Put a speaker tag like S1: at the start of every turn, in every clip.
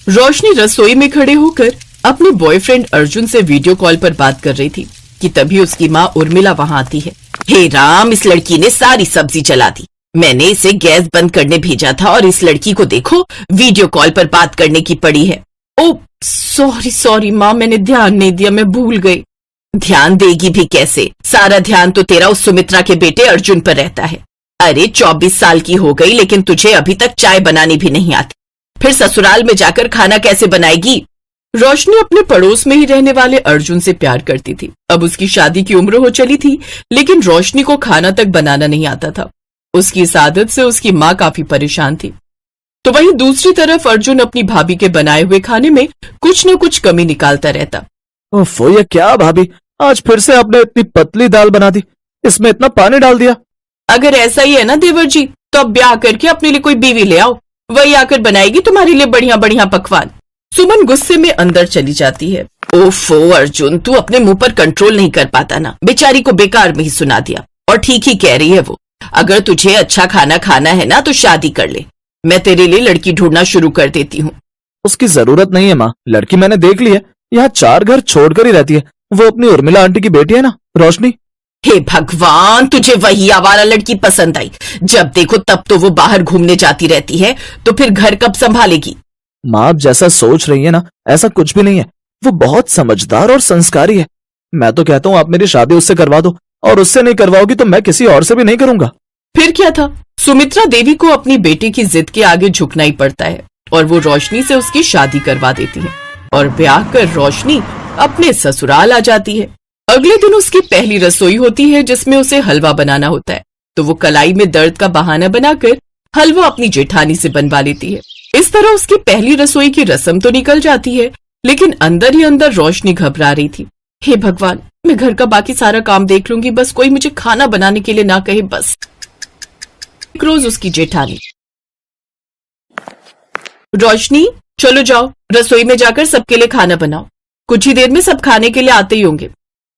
S1: रोशनी रसोई में खड़े होकर अपने बॉयफ्रेंड अर्जुन से वीडियो कॉल पर बात कर रही थी कि तभी उसकी माँ उर्मिला वहाँ आती है। हे राम, इस लड़की ने सारी सब्जी जला दी। मैंने इसे गैस बंद करने भेजा था और इस लड़की को देखो वीडियो कॉल पर बात करने की पड़ी है। ओ सॉरी माँ, मैंने ध्यान नहीं दिया, मैं भूल गई। ध्यान देगी भी कैसे, सारा ध्यान तो तेरा उस सुमित्रा के बेटे अर्जुन पर रहता है। अरे 24 साल की हो गई लेकिन तुझे अभी तक चाय बनानी भी नहीं आती, फिर ससुराल में जाकर खाना कैसे बनाएगी। रोशनी अपने पड़ोस में ही रहने वाले अर्जुन से प्यार करती थी। अब उसकी शादी की उम्र हो चली थी लेकिन रोशनी को खाना तक बनाना नहीं आता था। उसकी इस आदत से उसकी माँ काफी परेशान थी। तो वहीं दूसरी तरफ अर्जुन अपनी भाभी के बनाए हुए खाने में कुछ न कुछ कमी निकालता रहता।
S2: ओफो, ये क्या भाभी, आज फिर से आपने इतनी पतली दाल बना दी, इसमें इतना पानी डाल दिया।
S1: अगर ऐसा ही है ना देवर जी, तो अब ब्याह करके अपने लिए कोई बीवी ले आओ, वही आकर बनाएगी तुम्हारे लिए बढ़िया बढ़िया पकवान। सुमन गुस्से में अंदर चली जाती है। ओफो अर्जुन, तू अपने मुंह पर कंट्रोल नहीं कर पाता ना, बेचारी को बेकार में ही सुना दिया। और ठीक ही कह रही है वो, अगर तुझे अच्छा खाना खाना है ना तो शादी कर ले, मैं तेरे लिए लड़की ढूंढना शुरू कर देती हूँ।
S2: उसकी जरूरत नहीं है माँ, लड़की मैंने देख ली है, यहाँ 4 घर छोड़कर ही रहती है। वो अपनी उर्मिला आंटी की बेटी है ना, रोशनी।
S1: हे भगवान, तुझे वही आवारा लड़की पसंद आई, जब देखो तब तो वो बाहर घूमने जाती रहती है, तो फिर घर कब संभालेगी।
S2: माँ आप जैसा सोच रही है ना, ऐसा कुछ भी नहीं है। वो बहुत समझदार और संस्कारी है। मैं तो कहता हूँ आप मेरी शादी उससे करवा दो, और उससे नहीं करवाओगी तो मैं किसी और से भी नहीं करूंगा।
S1: फिर क्या था, सुमित्रा देवी को अपनी बेटी की जिद के आगे झुकना ही पड़ता है और वो रोशनी से उसकी शादी करवा देती है और ब्याह कर रोशनी अपने ससुराल आ जाती है। अगले दिन उसकी पहली रसोई होती है जिसमें उसे हलवा बनाना होता है, तो वो कलाई में दर्द का बहाना बनाकर हलवा अपनी जेठानी से बनवा लेती है। इस तरह उसकी पहली रसोई की रस्म तो निकल जाती है लेकिन अंदर ही अंदर रोशनी घबरा रही थी। हे भगवान, मैं घर का बाकी सारा काम देख लूंगी, बस कोई मुझे खाना बनाने के लिए ना कहे बस। एक रोज उसकी जेठानी, रोशनी चलो जाओ रसोई में जाकर सबके लिए खाना बनाओ, कुछ ही देर में सब खाने के लिए आते ही होंगे।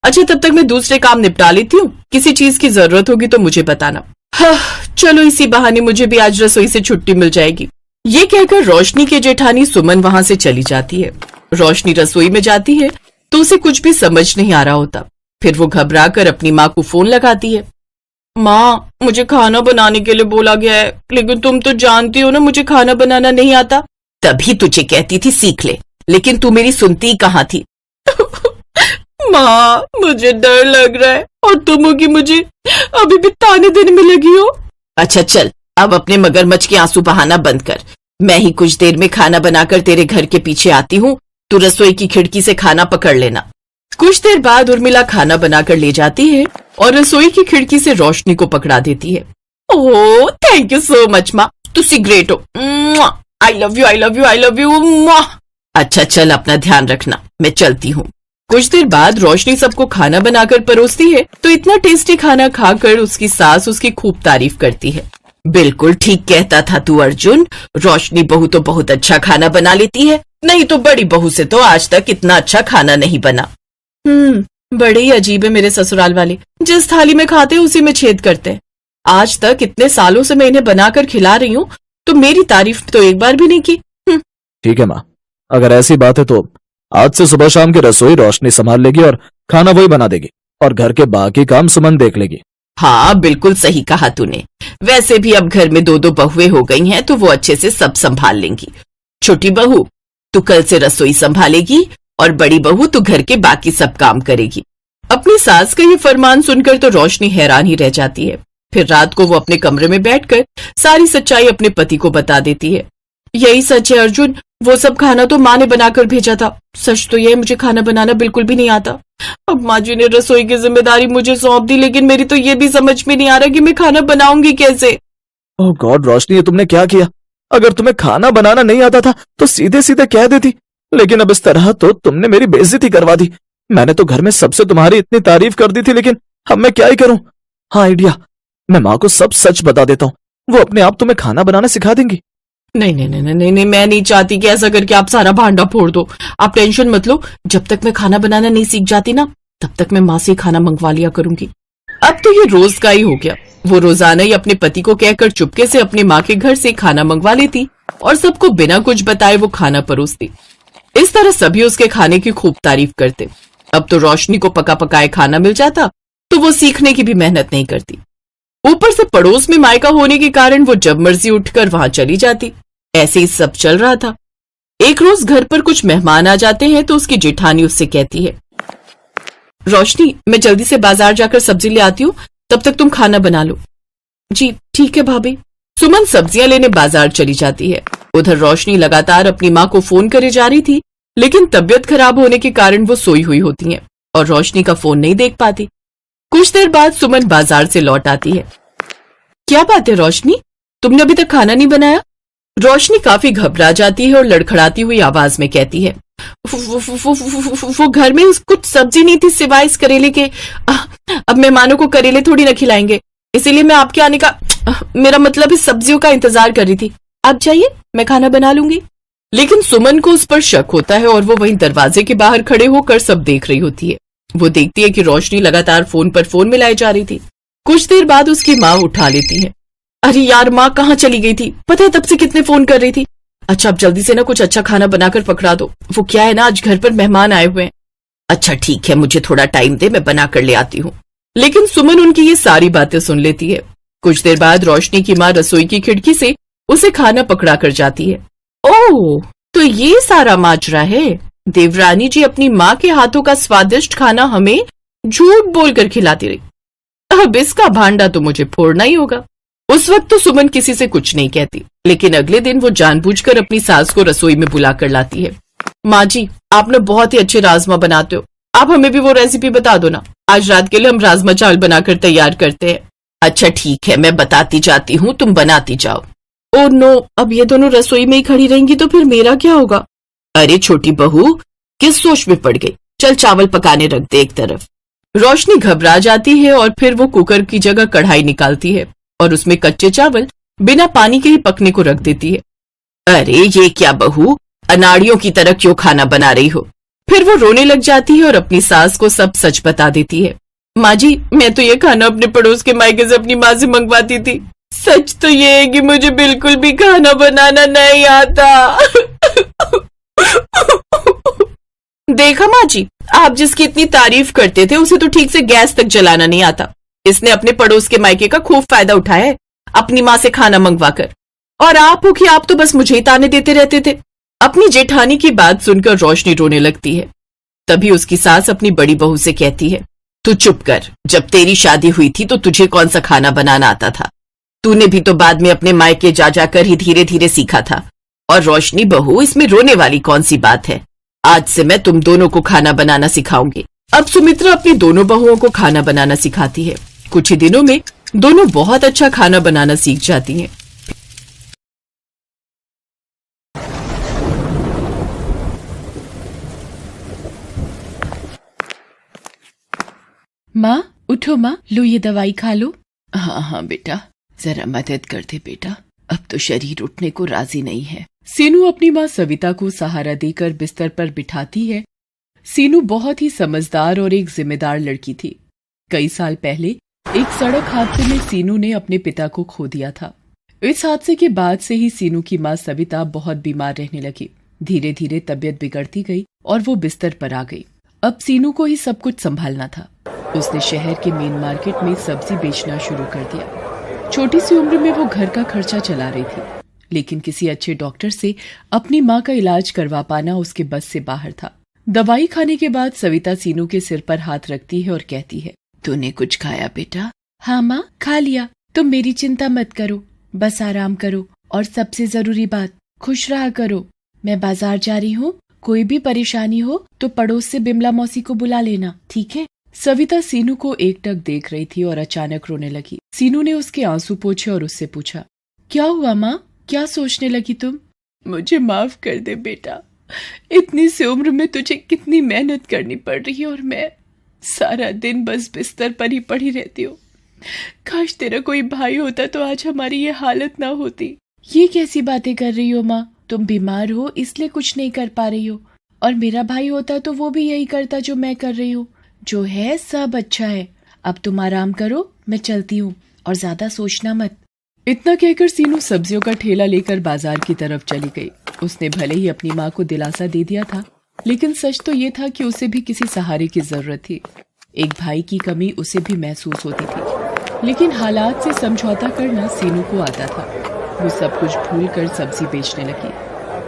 S1: अच्छा तब तक मैं दूसरे काम निपटा लेती हूँ, किसी चीज की जरूरत होगी तो मुझे बताना। हाँ चलो, इसी बहाने मुझे भी आज रसोई से छुट्टी मिल जाएगी। ये कहकर रोशनी की जेठानी सुमन वहां से चली जाती है। रोशनी रसोई में जाती है तो उसे कुछ भी समझ नहीं आ रहा होता। फिर वो घबरा कर अपनी माँ को फोन लगाती है। माँ, मुझे खाना बनाने के लिए बोला गया है, लेकिन तुम तो जानती हो ना मुझे खाना बनाना नहीं आता। तभी तुझे कहती थी सीख ले, लेकिन तू मेरी सुनती कहाँ थी। माँ, मुझे डर लग रहा है और तुम हो कि मुझे अभी भी ताने देने में लगी हो। अच्छा चल, अब अपने मगरमच्छ के आंसू बहाना बंद कर, मैं ही कुछ देर में खाना बनाकर तेरे घर के पीछे आती हूँ, तू रसोई की खिड़की से खाना पकड़ लेना। कुछ देर बाद उर्मिला खाना बनाकर ले जाती है और रसोई की खिड़की से रोशनी को पकड़ा देती है। Oh thank you so much माँ, तुसी ग्रेट हो, I love you I love you I love you. अच्छा चल, अपना ध्यान रखना, मैं चलती हूँ। कुछ देर बाद रोशनी सबको खाना बनाकर परोसती है तो इतना टेस्टी खाना खाकर उसकी सास उसकी खूब तारीफ करती है। बिल्कुल ठीक कहता था तू अर्जुन, रोशनी बहू तो बहुत अच्छा खाना बना लेती है, नहीं तो बड़ी बहू से तो आज तक इतना अच्छा खाना नहीं बना। बड़े ही अजीब है मेरे ससुराल वाले, जिस थाली में खाते हैं उसी में छेद करते हैं। आज तक इतने सालों से मैं इन्हें बनाकर खिला रही हूँ तो मेरी तारीफ तो एक बार भी नहीं की।
S2: ठीक है माँ, अगर ऐसी बात है तो आज से सुबह शाम की रसोई रोशनी संभाल लेगी और खाना वही बना देगी और घर के बाकी काम सुमन देख लेगी।
S1: हाँ बिल्कुल सही कहा तूने, वैसे भी अब घर में 2-2 बहुएं हो गई हैं तो वो अच्छे से सब संभाल लेंगी। छोटी बहू तू कल से रसोई संभालेगी और बड़ी बहू तू घर के बाकी सब काम करेगी। अपनी सास का ये फरमान सुनकर तो रोशनी हैरान ही रह जाती है। फिर रात को वो अपने कमरे में बैठकर सारी सच्चाई अपने पति को बता देती है। यही सच है अर्जुन, वो सब खाना तो माँ ने बनाकर भेजा था, सच तो यह मुझे खाना बनाना बिल्कुल भी नहीं आता। अब माँ जी ने रसोई की जिम्मेदारी मुझे सौंप दी, लेकिन मेरी तो ये भी समझ में नहीं आ रहा कि मैं खाना बनाऊंगी कैसे।
S2: ओह गॉड रोशनी, ये तुमने क्या किया? अगर तुम्हें खाना बनाना नहीं आता था तो सीधे सीधे कह देती, लेकिन अब इस तरह तो तुमने मेरी बेइज्जती करवा दी। मैंने तो घर में सबसे तुम्हारी इतनी तारीफ कर दी थी, लेकिन अब मैं क्या ही करूं? हाँ आइडिया, मैं माँ को सब सच बता देता हूँ, वो अपने आप तुम्हें खाना बनाना सिखा देंगी।
S1: नहीं नहीं नहीं नहीं नहीं, मैं नहीं चाहती कि ऐसा करके आप सारा भांडा फोड़ दो। आप टेंशन मत लो, जब तक मैं खाना बनाना नहीं सीख जाती ना तब तक मैं माँ से खाना मंगवा लिया करूंगी। अब तो ये रोज का ही हो गया। वो रोजाना ही अपने पति को कहकर चुपके से अपनी माँ के घर से खाना मंगवा लेती और सबको बिना कुछ बताए वो खाना परोसती। इस तरह सभी उसके खाने की खूब तारीफ करते। अब तो रोशनी को पका पकाए खाना मिल जाता तो वो सीखने की भी मेहनत नहीं करती। ऊपर से पड़ोस में मायका होने के कारण वो जब मर्जी उठकर वहां चली जाती। ऐसे ही सब चल रहा था। एक रोज घर पर कुछ मेहमान आ जाते हैं तो उसकी जेठानी उससे कहती है, रोशनी मैं जल्दी से बाजार जाकर सब्जी ले आती हूँ, तब तक तुम खाना बना लो। जी ठीक है भाभी। सुमन सब्जियां लेने बाजार चली जाती है। उधर रोशनी लगातार अपनी माँ को फोन करे जा रही थी, लेकिन तबीयत खराब होने के कारण वो सोई हुई होती है और रोशनी का फोन नहीं देख पाती। कुछ देर बाद सुमन बाजार से लौट आती है। क्या बात है रोशनी, तुमने अभी तक खाना नहीं बनाया? रोशनी काफी घबरा जाती है और लड़खड़ाती हुई आवाज में कहती है, वो घर में कुछ सब्जी नहीं थी सिवाय इस करेले के। अब मेहमानों को करेले थोड़ी न खिलाएंगे, इसीलिए मैं आपके आने का मेरा मतलब इस सब्जियों का इंतजार कर रही थी। आप जाइए, मैं खाना बना लूंगी। लेकिन सुमन को उस पर शक होता है और वो वहीं दरवाजे के बाहर खड़े होकर सब देख रही होती है। वो देखती है कि रोशनी लगातार फोन पर फोन मिलाई जा रही थी। कुछ देर बाद उसकी माँ उठा लेती है। अरे यार माँ कहाँ चली गई थी, पता है तब से कितने फोन कर रही थी। अच्छा अब जल्दी से ना कुछ अच्छा खाना बनाकर पकड़ा दो, वो क्या है ना आज घर पर मेहमान आए हुए हैं। अच्छा ठीक है, मुझे थोड़ा टाइम दे, मैं बना कर ले आती हूँ। लेकिन सुमन उनकी ये सारी बातें सुन लेती है। कुछ देर बाद रोशनी की माँ रसोई की खिड़की से उसे खाना पकड़ा कर जाती है। ओह तो ये सारा माजरा है। देवरानी जी अपनी माँ के हाथों का स्वादिष्ट खाना हमें झूठ बोलकर खिलाती रही। अब इसका भांडा तो मुझे फोड़ना ही होगा। उस वक्त तो सुमन किसी से कुछ नहीं कहती, लेकिन अगले दिन वो जानबूझकर अपनी सास को रसोई में बुलाकर लाती है। माँ जी आप ना बहुत ही अच्छे राजमा बनाते हो, आप हमें भी वो रेसिपी बता दो ना, आज रात के लिए हम राजमा चावल बनाकर तैयार करते हैं। अच्छा ठीक है, मैं बताती जाती हूँ, तुम बनाती जाओ। ओह नो, अब ये दोनों रसोई में ही खड़ी रहेंगी तो फिर मेरा क्या होगा? अरे छोटी बहू किस सोच में पड़ गई, चल चावल पकाने रख दे एक तरफ। रोशनी घबरा जाती है और फिर वो कुकर की जगह कढ़ाई निकालती है और उसमें कच्चे चावल बिना पानी के ही पकने को रख देती है। अरे ये क्या बहू, अनाड़ियों की तरह क्यों खाना बना रही हो? फिर वो रोने लग जाती है और अपनी सास को सब सच बता देती है। माँ जी मैं तो ये खाना अपने पड़ोस के मायके से अपनी माँ से मंगवाती थी। सच तो ये है कि मुझे बिल्कुल भी खाना बनाना नहीं आता। देखा माँ जी, आप जिसकी इतनी तारीफ करते थे उसे तो ठीक से गैस तक जलाना नहीं आता। इसने अपने पड़ोस के मायके का खूब फायदा उठाया है अपनी माँ से खाना मंगवा कर। और आप हो कि आप तो बस मुझे ही ताने देते रहते थे। अपनी जेठानी की बात सुनकर रोशनी रोने लगती है। तभी उसकी सास अपनी बड़ी बहू से कहती है, तू चुप कर, जब तेरी शादी हुई थी तो तुझे कौन सा खाना बनाना आता था? तूने भी तो बाद में अपने मायके जा जाकर ही धीरे धीरे सीखा था। और रोशनी बहू इसमें रोने वाली कौन सी बात है? आज से मैं तुम दोनों को खाना बनाना सिखाऊंगी। अब सुमित्रा अपनी दोनों बहुओं को खाना बनाना सिखाती है। कुछ ही दिनों में दोनों बहुत अच्छा खाना बनाना सीख जाती हैं।
S3: माँ उठो माँ, लो ये दवाई खा लो।
S1: हाँ हाँ बेटा, जरा मदद कर दे बेटा, अब तो शरीर उठने को राजी नहीं है। सीनू अपनी माँ सविता को सहारा देकर बिस्तर पर बिठाती है। सीनू बहुत ही समझदार और एक जिम्मेदार लड़की थी। कई साल पहले एक सड़क हादसे में सीनू ने अपने पिता को खो दिया था। इस हादसे के बाद से ही सीनू की माँ सविता बहुत बीमार रहने लगी। धीरे धीरे तबीयत बिगड़ती गई और वो बिस्तर पर आ गई। अब सीनू को ही सब कुछ संभालना था। उसने शहर के मेन मार्केट में सब्जी बेचना शुरू कर दिया। छोटी सी उम्र में वो घर का खर्चा चला रही थी, लेकिन किसी अच्छे डॉक्टर से अपनी माँ का इलाज करवा पाना उसके बस से बाहर था। दवाई खाने के बाद सविता सीनू के सिर पर हाथ रखती है और कहती है, तूने कुछ खाया बेटा?
S3: हाँ माँ, खा लिया। तुम मेरी चिंता मत करो, बस आराम करो और सबसे जरूरी बात, खुश रहा करो। मैं बाजार जा रही हूँ, कोई भी परेशानी हो तो पड़ोस से बिमला मौसी को बुला लेना, ठीक है? सविता सीनू को एकटक देख रही थी और अचानक रोने लगी। सीनू ने उसके आंसू पोंछे और उससे पूछा, क्या हुआ माँ, क्या सोचने लगी तुम?
S1: मुझे माफ कर दे बेटा, इतनी सी उम्र में तुझे कितनी मेहनत करनी पड़ रही है और मैं सारा दिन बस बिस्तर पर ही पड़ी रहती हूँ। काश तेरा कोई भाई होता तो आज हमारी ये हालत ना होती।
S3: ये कैसी बातें कर रही हो माँ? तुम बीमार हो इसलिए कुछ नहीं कर पा रही हो, और मेरा भाई होता तो वो भी यही करता जो मैं कर रही हूँ। जो है सब अच्छा है। अब तुम आराम करो, मैं चलती हूँ और ज्यादा सोचना मत। इतना कहकर सीनू सब्जियों का ठेला लेकर बाजार की तरफ चली गई। उसने भले ही अपनी माँ को दिलासा दे दिया था, लेकिन सच तो ये था कि उसे भी किसी सहारे की जरूरत थी। एक भाई की कमी उसे भी महसूस होती थी, लेकिन हालात से समझौता करना सीनू को आता था। वो सब कुछ भूलकर सब्जी बेचने लगी।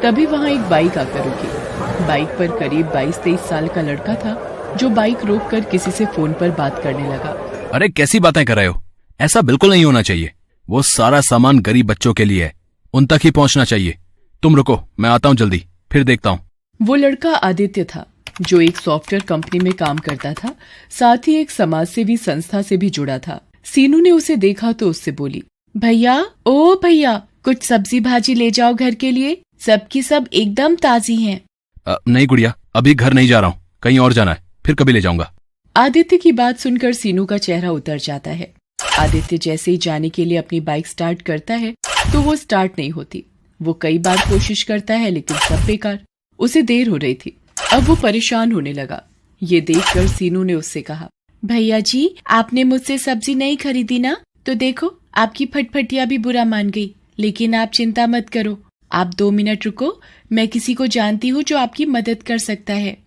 S3: तभी वहाँ एक बाइक आकर रुकी। बाइक पर करीब 22-23 साल का लड़का था, जो बाइक रोककर किसी से फोन पर बात करने लगा।
S4: अरे कैसी बातें कर रहे हो? ऐसा बिल्कुल नहीं होना चाहिए। वो सारा सामान गरीब बच्चों के लिए है, उन तक ही पहुंचना चाहिए। तुम रुको, मैं आता हूं जल्दी, फिर देखता हूं।
S3: वो लड़का आदित्य था, जो एक सॉफ्टवेयर कंपनी में काम करता था, साथ ही एक समाजसेवी संस्था से भी जुड़ा था। सीनू ने उसे देखा तो उससे बोली, भैया, ओ भैया, कुछ सब्जी भाजी ले जाओ घर के लिए, सबकी सब एकदम ताजी हैं।
S4: नहीं गुड़िया, अभी घर नहीं जा रहा हूँ, कहीं और जाना है, फिर कभी ले जाऊंगा।
S3: आदित्य की बात सुनकर सीनू का चेहरा उतर जाता है। आदित्य जैसे ही जाने के लिए अपनी बाइक स्टार्ट करता है तो वो स्टार्ट नहीं होती। वो कई बार कोशिश करता है, लेकिन सब बेकार। उसे देर हो रही थी। अब वो परेशान होने लगा। ये देखकर सीनू ने उससे कहा, भैया जी, आपने मुझसे सब्जी नहीं खरीदी ना? तो देखो, आपकी फटफटिया भी बुरा मान गई। लेकिन आप चिंता मत करो, आप 2 मिनट रुको, मैं किसी को जानती हूँ जो आपकी मदद कर सकता है।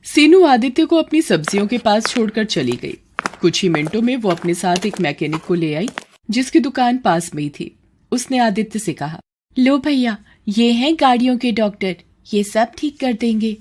S3: सीनू आदित्य को अपनी सब्जियों के पास छोड़कर चली गई। कुछ ही मिनटों में वो अपने साथ एक मैकेनिक को ले आई, जिसकी दुकान पास में ही थी। उसने आदित्य से कहा, लो भैया, ये हैं गाड़ियों के डॉक्टर, ये सब ठीक कर देंगे।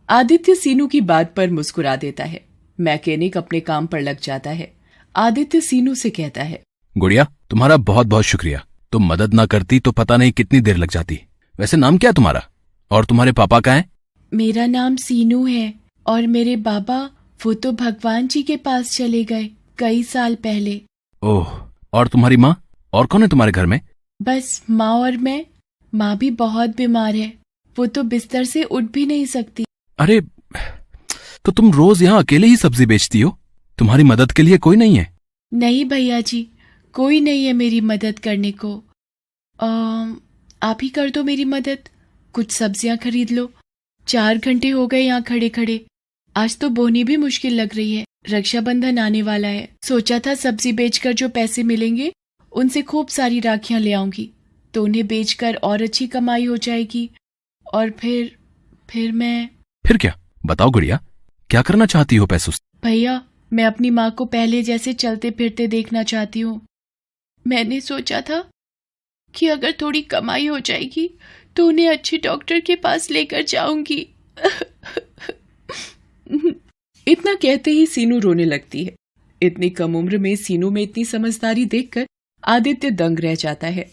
S3: आदित्य सीनू की बात पर मुस्कुरा देता है। मैकेनिक अपने काम पर लग जाता है। आदित्य सीनू से कहता है,
S4: गुड़िया, तुम्हारा बहुत बहुत शुक्रिया। तुम मदद ना करती तो पता नहीं कितनी देर लग जाती। वैसे नाम क्या है तुम्हारा, और तुम्हारे पापा का है?
S3: मेरा नाम सीनू है, और मेरे बाबा वो तो भगवान जी के पास चले गए कई साल पहले।
S4: ओह, और तुम्हारी माँ? और कौन है तुम्हारे घर में?
S3: बस माँ और मैं। माँ भी बहुत बीमार है, वो तो बिस्तर से उठ भी नहीं सकती।
S4: अरे, तो तुम रोज यहाँ अकेले ही सब्जी बेचती हो? तुम्हारी मदद के लिए कोई नहीं है?
S3: नहीं भैया जी, कोई नहीं है मेरी मदद करने को। आप ही कर दो मेरी मदद, कुछ सब्जियां खरीद लो। 4 घंटे हो गए यहाँ खड़े खड़े। आज तो बोनी भी मुश्किल लग रही है। रक्षाबंधन आने वाला है, सोचा था सब्जी बेचकर जो पैसे मिलेंगे उनसे खूब सारी राखियां ले आऊंगी, तो उन्हें बेचकर और अच्छी कमाई हो जाएगी। और फिर मैं।
S4: फिर क्या? बताओ गुड़िया, क्या करना चाहती हो पैसों से?
S3: भैया, मैं अपनी माँ को पहले जैसे चलते फिरते देखना चाहती हूँ। मैंने सोचा था कि अगर थोड़ी कमाई हो जाएगी तो उन्हें अच्छे डॉक्टर के पास लेकर जाऊंगी। इतना कहते ही सीनू रोने लगती है। इतनी कम उम्र में सीनू में इतनी समझदारी देखकर आदित्य दंग रह जाता है।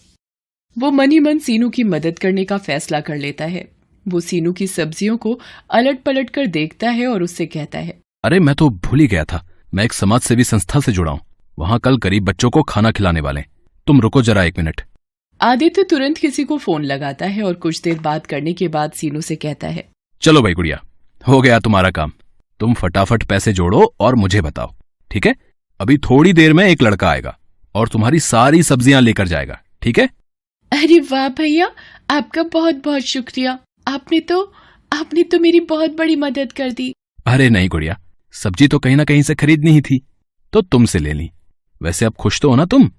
S3: वो मन ही मन सीनू की मदद करने का फैसला कर लेता है। वो सीनू की सब्जियों को अलट पलट कर देखता है और उससे कहता है,
S4: अरे मैं तो भूल ही गया था, मैं एक समाज सेवी संस्था से जुड़ा हूँ। वहाँ कल गरीब बच्चों को खाना खिलाने वाले। तुम रुको जरा 1 मिनट।
S3: आदित्य तुरंत किसी को फोन लगाता है और कुछ देर बात करने के बाद सीनू से कहता है,
S4: चलो भाई गुड़िया, हो गया तुम्हारा काम। तुम फटाफट पैसे जोड़ो और मुझे बताओ, ठीक है? अभी थोड़ी देर में एक लड़का आएगा और तुम्हारी सारी सब्जियां लेकर जाएगा, ठीक है?
S3: अरे वाह भैया, आपका बहुत बहुत शुक्रिया। आपने तो मेरी बहुत बड़ी मदद कर दी।
S4: अरे नहीं गुड़िया, सब्जी तो कहीं ना कहीं से खरीदनी ही थी, तो तुमसे ले ली। वैसे अब खुश तो हो ना तुम?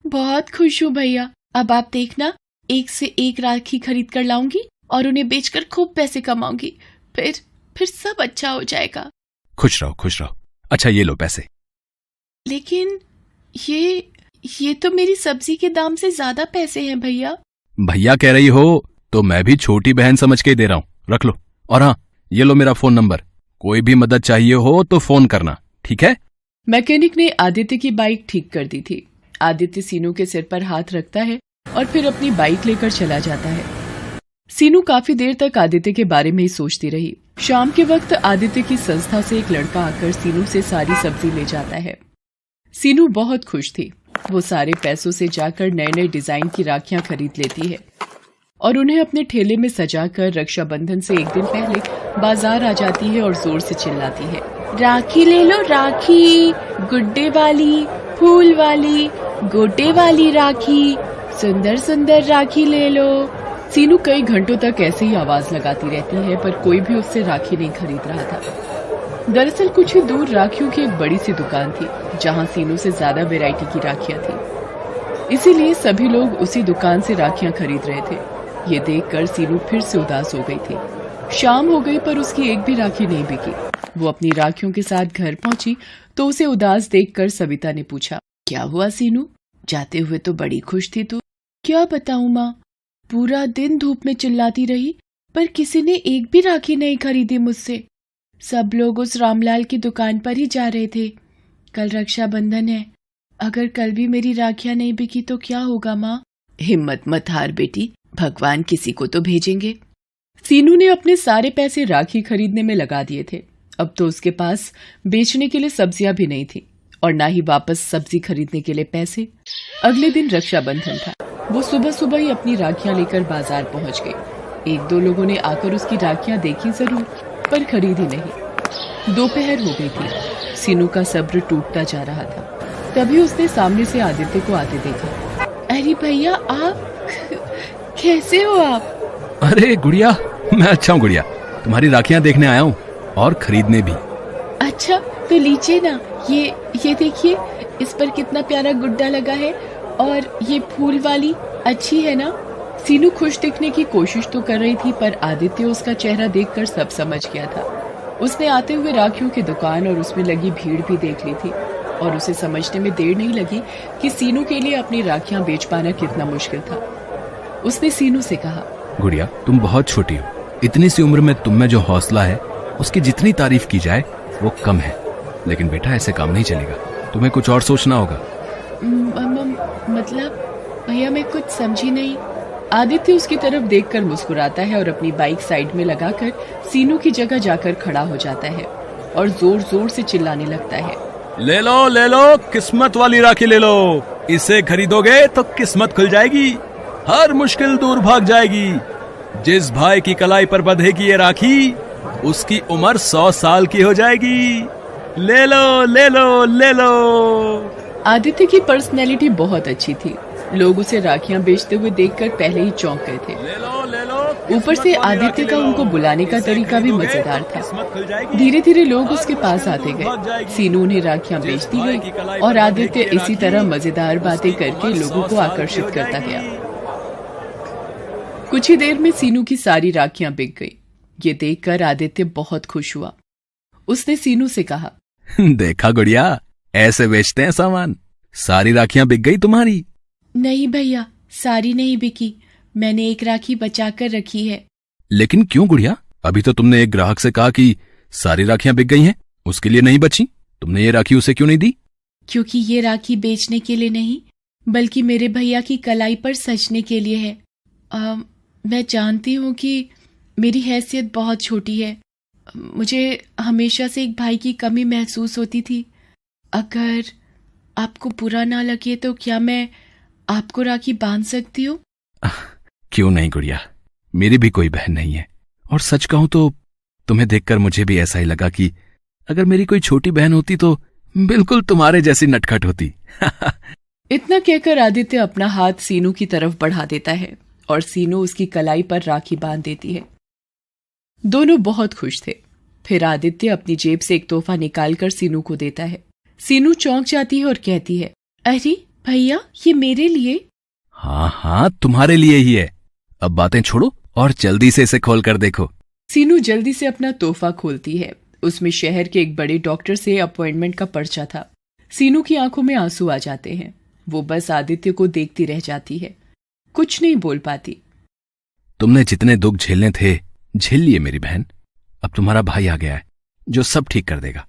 S3: बहुत खुश हूँ भैया। अब आप देखना, 1 से 1 राखी खरीद कर लाऊंगी और उन्हें बेचकर खूब पैसे कमाऊंगी। फिर सब अच्छा हो जाएगा।
S4: खुश रहो, खुश रहो। अच्छा ये लो पैसे।
S3: लेकिन ये तो मेरी सब्जी के दाम से ज्यादा पैसे हैं भैया।
S4: भैया कह रही हो तो मैं भी छोटी बहन समझ के दे रहा हूँ, रख लो। और हाँ, ये लो मेरा फोन नंबर, कोई भी मदद चाहिए हो तो फोन करना, ठीक है?
S3: मैकेनिक ने आदित्य की बाइक ठीक कर दी थी। आदित्य सीनू के सिर पर हाथ रखता है और फिर अपनी बाइक लेकर चला जाता है। सीनू काफी देर तक आदित्य के बारे में ही सोचती रही। शाम के वक्त आदित्य की संस्था से एक लड़का आकर सीनू से सारी सब्जी ले जाता है। सीनू बहुत खुश थी। वो सारे पैसों से जाकर नए नए डिजाइन की राखियां खरीद लेती है और उन्हें अपने ठेले में सजाकर रक्षाबंधन से 1 दिन पहले बाजार आ जाती है और जोर से चिल्लाती है, राखी ले लो राखी, गुड्डे वाली, फूल वाली, गोटे वाली राखी, सुंदर सुंदर राखी ले लो। सीनू कई घंटों तक ऐसे ही आवाज लगाती रहती है, पर कोई भी उससे राखी नहीं खरीद रहा था। दरअसल कुछ ही दूर राखियों की एक बड़ी सी दुकान थी, जहां सीनू से ज्यादा वैरायटी की राखियां थी। इसीलिए सभी लोग उसी दुकान से राखियां खरीद रहे थे। ये देखकर सीनू फिर से उदास हो गई थी। शाम हो गई पर उसकी एक भी राखी नहीं बिकी। वो अपनी राखियों के साथ घर पहुंची तो उसे उदास देखकर सविता ने पूछा, क्या हुआ सीनू? जाते हुए तो बड़ी खुश थी तू। क्या बताऊं माँ, पूरा दिन धूप में चिल्लाती रही पर किसी ने एक भी राखी नहीं खरीदी मुझसे। सब लोग उस रामलाल की दुकान पर ही जा रहे थे। कल रक्षाबंधन है, अगर कल भी मेरी राखियां नहीं बिकी तो क्या होगा माँ? हिम्मत मत हार बेटी, भगवान किसी को तो भेजेंगे। सीनू ने अपने सारे पैसे राखी खरीदने में लगा दिए थे। अब तो उसके पास बेचने के लिए सब्जियां भी नहीं थी और ना ही वापस सब्जी खरीदने के लिए पैसे। अगले दिन रक्षाबंधन था। वो सुबह सुबह ही अपनी राखियां लेकर बाजार पहुंच गई। एक दो लोगों ने आकर उसकी राखियां देखी जरूर पर खरीदी नहीं। दोपहर हो गई थी। सीनू का सब्र टूटता जा रहा था। तभी उसने सामने से आदित्य को आते देखा। अरे भैया, आप कैसे हो आप?
S4: अरे गुड़िया, मैं अच्छा हूँ गुड़िया। तुम्हारी राखियां देखने आया हूँ और खरीदने भी।
S3: अच्छा तो लीजिए ना, ये देखिए, इस पर कितना प्यारा गुड्डा लगा है और ये फूल वाली अच्छी है ना? सीनू खुश दिखने की कोशिश तो कर रही थी पर आदित्य उसका चेहरा देखकर सब समझ गया था। उसने आते हुए राखियों की दुकान और उसमें लगी भीड़ भी देख ली थी और उसे समझने में देर नहीं लगी कि सीनू के लिए अपनी राखियां बेच पाना कितना मुश्किल था। उसने सीनू से कहा,
S4: गुड़िया, तुम बहुत छोटी हो। इतनी सी उम्र में तुम में जो हौसला है उसकी जितनी तारीफ की जाए वो कम है। लेकिन बेटा, ऐसे काम नहीं चलेगा, तुम्हें कुछ और सोचना होगा।
S3: मतलब भैया, मैं कुछ समझी नहीं। आदित्य उसकी तरफ देखकर मुस्कुराता है और अपनी बाइक साइड में लगाकर सीनू की जगह जाकर खड़ा हो जाता है और जोर जोर से चिल्लाने लगता है,
S4: ले लो, किस्मत वाली राखी ले लो। इसे खरीदोगे तो किस्मत खुल जाएगी, हर मुश्किल दूर भाग जाएगी। जिस भाई की कलाई पर बंधेगी ये राखी, उसकी उम्र 100 साल की हो जाएगी। ले लो।
S3: आदित्य की पर्सनैलिटी बहुत अच्छी थी। लोग उसे राखियां बेचते हुए देखकर पहले ही चौंक गए थे। ऊपर से आदित्य का उनको बुलाने का तरीका भी मजेदार था। धीरे धीरे लोग उसके पास आते गए। सीनू उन्हें राखियां बेचती गई और आदित्य इसी तरह मजेदार बातें करके लोगों को आकर्षित करता गया। कुछ ही देर में सीनू की सारी राखियां बिक गई। ये देखकर आदित्य बहुत खुश हुआ। उसने सीनू से कहा,
S4: देखा गुड़िया, ऐसे बेचते हैं सामान। सारी राखियां बिक गई तुम्हारी?
S3: नहीं भैया, सारी नहीं बिकी, मैंने एक राखी बचा कर रखी है।
S4: लेकिन क्यों गुड़िया? अभी तो तुमने एक ग्राहक से कहा कि सारी राखियां बिक गई हैं, उसके लिए नहीं बची। तुमने ये राखी उसे क्यों नहीं दी?
S3: क्योंकि ये राखी बेचने के लिए नहीं, बल्कि मेरे भैया की कलाई पर सजने के लिए है। मैं जानती हूँ कि मेरी हैसियत बहुत छोटी है। मुझे हमेशा से एक भाई की कमी महसूस होती थी। अगर आपको बुरा ना लगे तो क्या मैं आपको राखी बांध सकती हूँ?
S4: क्यों नहीं गुड़िया, मेरी भी कोई बहन नहीं है। और सच कहूं तो तुम्हें देखकर मुझे भी ऐसा ही लगा कि अगर मेरी कोई छोटी बहन होती तो बिल्कुल तुम्हारे जैसी नटखट होती।
S3: इतना कहकर आदित्य अपना हाथ सीनू की तरफ बढ़ा देता है और सीनू उसकी कलाई पर राखी बांध देती है। दोनों बहुत खुश थे। फिर आदित्य अपनी जेब से एक तोहफा निकालकर सीनू को देता है। सीनू चौंक जाती है और कहती है, अरे भैया, ये मेरे लिए?
S4: हाँ, तुम्हारे लिए ही है। अब बातें छोड़ो और जल्दी से इसे खोल कर देखो।
S3: सीनू जल्दी से अपना तोहफा खोलती है। उसमें शहर के एक बड़े डॉक्टर से अपॉइंटमेंट का पर्चा था। सीनू की आंखों में आंसू आ जाते हैं। वो बस आदित्य को देखती रह जाती है, कुछ नहीं बोल पाती।
S4: तुमने जितने दुख झेलने थे झेल लिए मेरी बहन। अब तुम्हारा भाई आ गया है जो सब ठीक कर देगा।